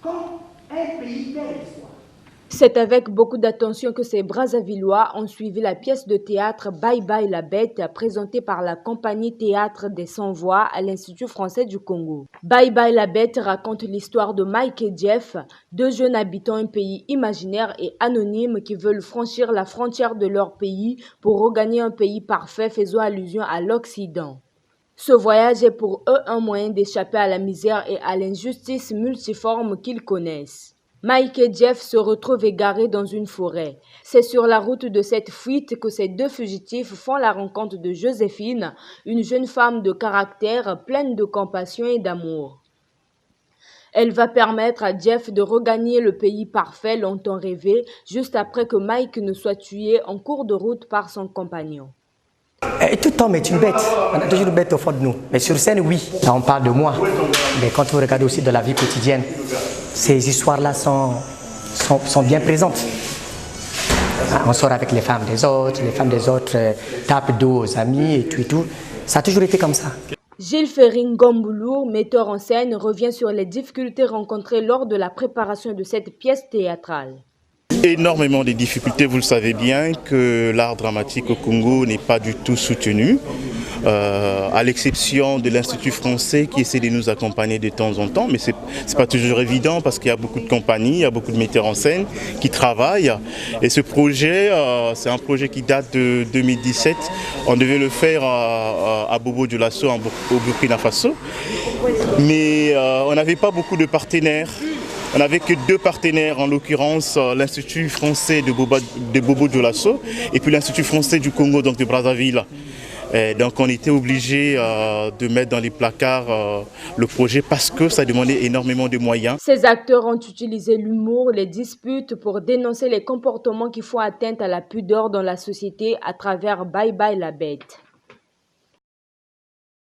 quand un pays perd l'espoir. C'est avec beaucoup d'attention que ces Brazzavillois ont suivi la pièce de théâtre Bye Bye la Bête, présentée par la compagnie Théâtre des Sans-Voix à l'Institut français du Congo. Bye Bye la Bête raconte l'histoire de Mike et Jeff, deux jeunes habitants d'un pays imaginaire et anonyme qui veulent franchir la frontière de leur pays pour regagner un pays parfait, faisant allusion à l'Occident. Ce voyage est pour eux un moyen d'échapper à la misère et à l'injustice multiforme qu'ils connaissent. Mike et Jeff se retrouvent égarés dans une forêt. C'est sur la route de cette fuite que ces deux fugitifs font la rencontre de Joséphine, une jeune femme de caractère pleine de compassion et d'amour. Elle va permettre à Jeff de regagner le pays parfait longtemps rêvé, juste après que Mike ne soit tué en cours de route par son compagnon. Et tout homme est une bête. On a toujours une bête au fond de nous. Mais sur scène, oui. Là, on parle de moi. Mais quand vous regardez aussi de la vie quotidienne, ces histoires-là sont bien présentes. On sort avec les femmes des autres tapent dos aux amis et tout. Ça a toujours été comme ça. Gilles Ferring-Gomboulou, metteur en scène, revient sur les difficultés rencontrées lors de la préparation de cette pièce théâtrale. Énormément de difficultés, vous le savez bien que l'art dramatique au Congo n'est pas du tout soutenu, à l'exception de l'Institut français qui essaie de nous accompagner de temps en temps, mais c'est pas toujours évident parce qu'il y a beaucoup de compagnies, il y a beaucoup de metteurs en scène qui travaillent. Et ce projet, c'est un projet qui date de 2017. On devait le faire à Bobo-Dioulasso au Burkina Faso, mais on n'avait pas beaucoup de partenaires. On n'avait que deux partenaires, en l'occurrence l'Institut français de Bobo-Dioulasso et puis l'Institut français du Congo, donc de Brazzaville. Donc on était obligé de mettre dans les placards le projet parce que ça demandait énormément de moyens. Ces acteurs ont utilisé l'humour, les disputes pour dénoncer les comportements qui font atteinte à la pudeur dans la société à travers Bye Bye la Bête.